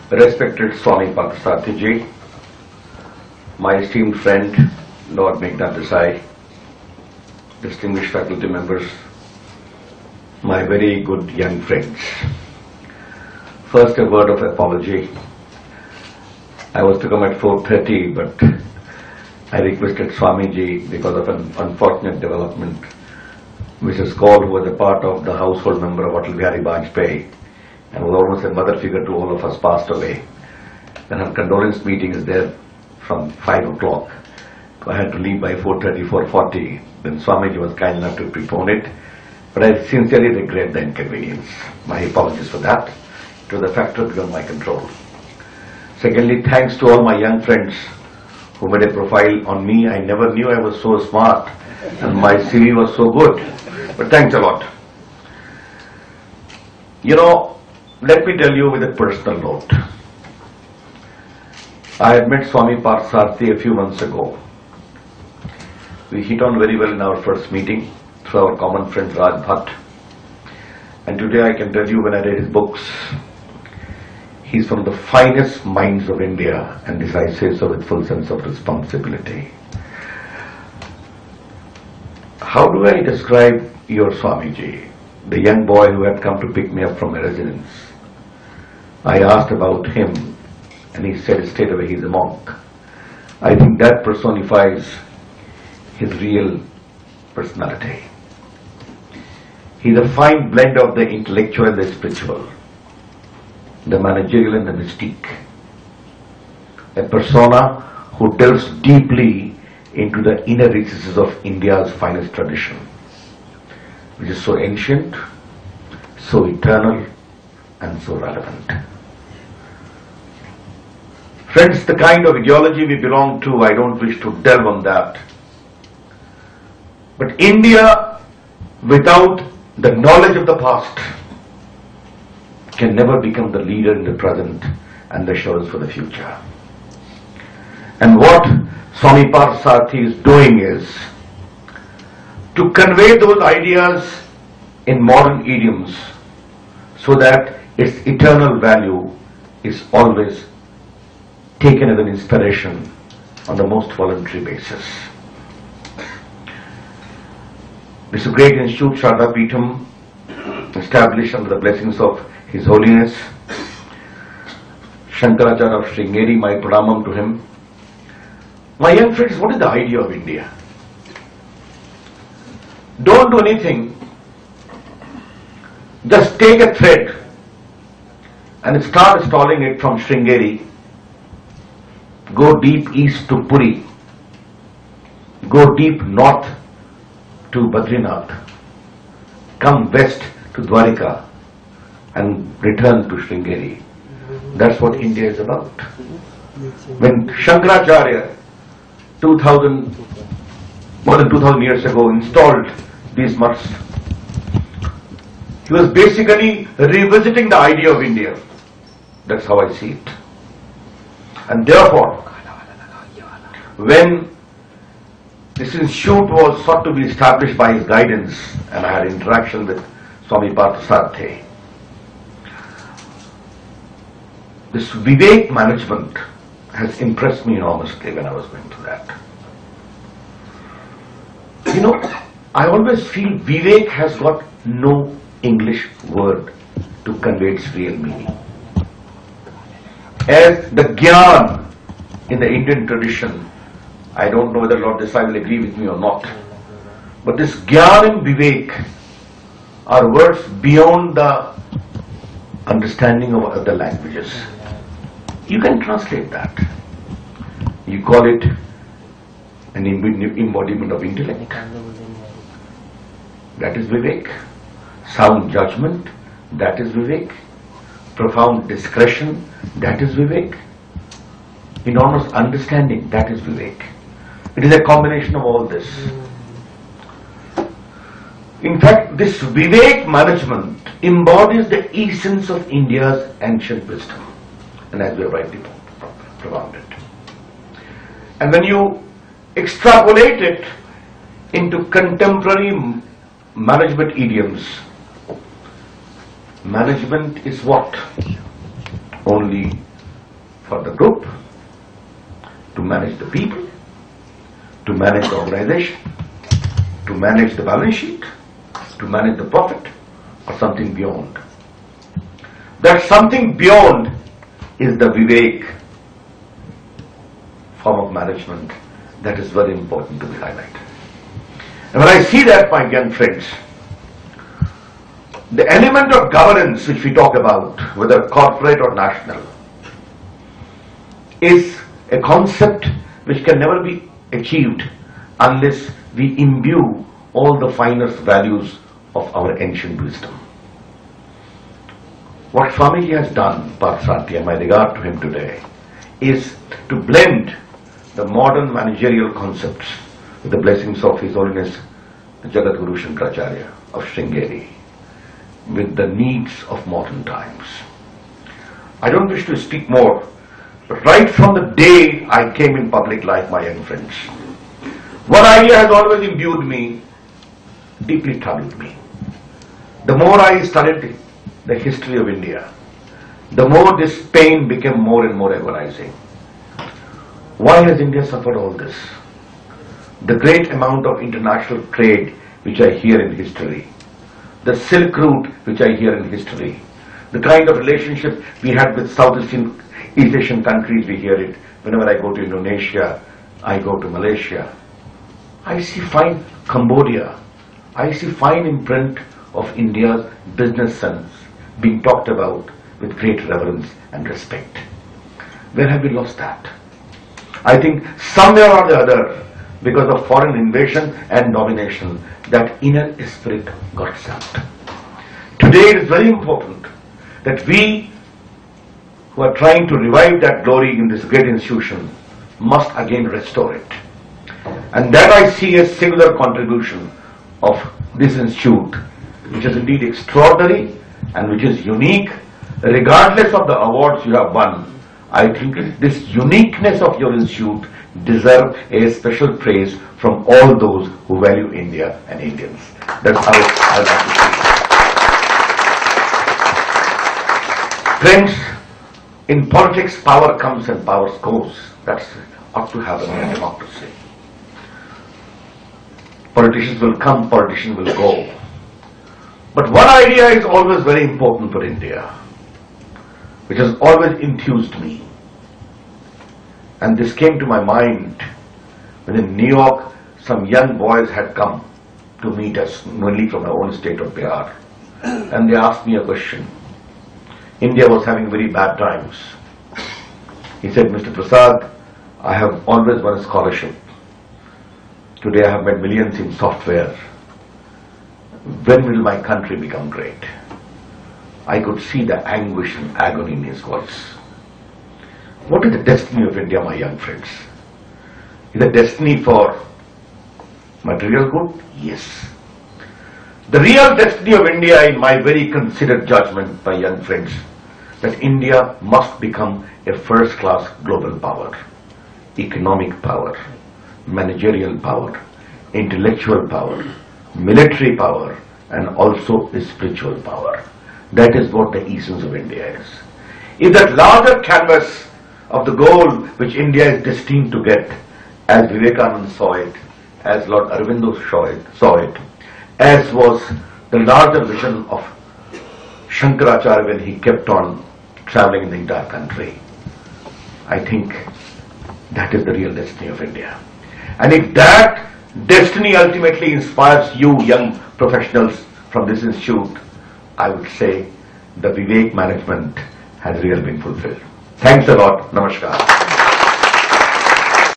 Respected Swami Prasad ji, my esteemed friend Lord Meghna Desai, distinguished faculty members, my very good young friends. First, a word of apology. I was to come at 4:30, but I requested Swamiji because of an unfortunate development. Mrs. Kaul, who was a part of the household member of Atal Bihari Vajpayee and was almost a mother figure to all of us, passed away. Then her condolence meeting is there from 5 o'clock. So I had to leave by 4:30, 4:40. Then Swamiji was kind enough to prepone it. But I sincerely regret the inconvenience. My apologies for that. It was a factor beyond my control. Secondly, thanks to all my young friends who made a profile on me. I never knew I was so smart and my CV was so good. But thanks a lot. You know, let me tell you with a personal note. I had met Swami Parsarthi a few months ago. We hit on very well in our first meeting through our common friend Raj Bhatt. And today I can tell you, when I read his books, he's from the finest minds of India, and this I say so with full sense of responsibility. How do I describe your Swamiji, the young boy who had come to pick me up from a residence? I asked about him, and he said straight away he's a monk. I think that personifies his real personality. He's a fine blend of the intellectual and the spiritual, the managerial and the mystique. A persona who delves deeply into the inner recesses of India's finest tradition, which is so ancient, so eternal, and so relevant. Friends, the kind of ideology we belong to, I don't wish to delve on that. But India, without the knowledge of the past, can never become the leader in the present and the assurance for the future. And what Swami Parsarthi is doing is to convey those ideas in modern idioms so that its eternal value is always taken as an inspiration on the most voluntary basis. This great institute, Sharda Peetham, established under the blessings of His Holiness Shankaracharya of Sringeri, my pranamam to him. My young friends, what is the idea of India? Don't do anything. Just take a thread and start installing it from Sringeri. Go deep east to Puri. Go deep north to Badrinath. Come west to Dwarika and return to Sringeri. That's what India is about. When Shankaracharya, more than 2000 years ago, installed these mutts, he was basically revisiting the idea of India. That's how I see it. And therefore, when this institute was sought to be established by his guidance, and I had interaction with Swami Parsarthi, this Vivek management has impressed me enormously when I was going through that. You know, I always feel Vivek has got no English word to convey its real meaning. As the Gyan in the Indian tradition, I don't know whether Lord Desai will agree with me or not, but this Gyan and Vivek are words beyond the understanding of other languages. You can translate that. You call it an embodiment of intellect. That is Vivek. Sound judgment, that is Vivek. Profound discretion, that is Vivek. Enormous understanding, that is Vivek. It is a combination of all this. In fact, this Vivek management embodies the essence of India's ancient wisdom, and as we have rightly propounded. And when you extrapolate it into contemporary management idioms, management is what? Only for the group, to manage the people, to manage the organization, to manage the balance sheet, to manage the profit, or something beyond. That something beyond is the Vivek form of management that is very important to be highlighted. And when I see that, my young friends, the element of governance which we talk about, whether corporate or national, is a concept which can never be achieved unless we imbue all the finest values of our ancient wisdom. What Swamiji has done, Parsati, and my regard to him today, is to blend the modern managerial concepts with the blessings of His Holiness Jagat Guru Shankaracharya of Sringeri, with the needs of modern times. I don't wish to speak more, but right from the day I came in public life, my young friends, one idea has always imbued me, deeply troubled me. The more I studied the history of India, the more this pain became more and more agonizing. Why has India suffered all this? The great amount of international trade which I hear in history, the Silk Route which I hear in history, the kind of relationship we had with East Asian countries, we hear it. Whenever I go to Indonesia, I go to Malaysia, I see fine Cambodia, I see fine imprint of India's business sense being talked about with great reverence and respect. Where have we lost that? I think somewhere or the other, because of foreign invasion and domination, that inner spirit got sapped. Today it is very important that we who are trying to revive that glory in this great institution must again restore it. And that I see as singular contribution of this institute, which is indeed extraordinary and which is unique, regardless of the awards you have won. I think this uniqueness of your institute deserves a special praise from all those who value India and Indians. That's how I like to see it. Friends, in politics, power comes and power goes. That's ought to happen in a democracy. Politicians will come, politicians will go. But one idea is always very important for India, which has always enthused me. And this came to my mind when in New York some young boys had come to meet us, mainly from my own state of Bihar. And they asked me a question. India was having very bad times. He said, Mr. Prasad, I have always won a scholarship. Today I have met millions in software. When will my country become great? I could see the anguish and agony in his voice. What is the destiny of India, my young friends? Is the destiny for material good? Yes. The real destiny of India, in my very considered judgment, my young friends, that India must become a first-class global power, economic power, managerial power, intellectual power, military power, and also a spiritual power. That is what the essence of India is. If that larger canvas of the goal which India is destined to get, as Vivekananda saw it, as Lord Aurobindo saw it, as was the larger vision of Shankaracharya when he kept on traveling in the entire country, I think that is the real destiny of India. And if that destiny ultimately inspires you young professionals from this institute, I would say the Vivek management has really been fulfilled. Thanks a lot. Namaskar.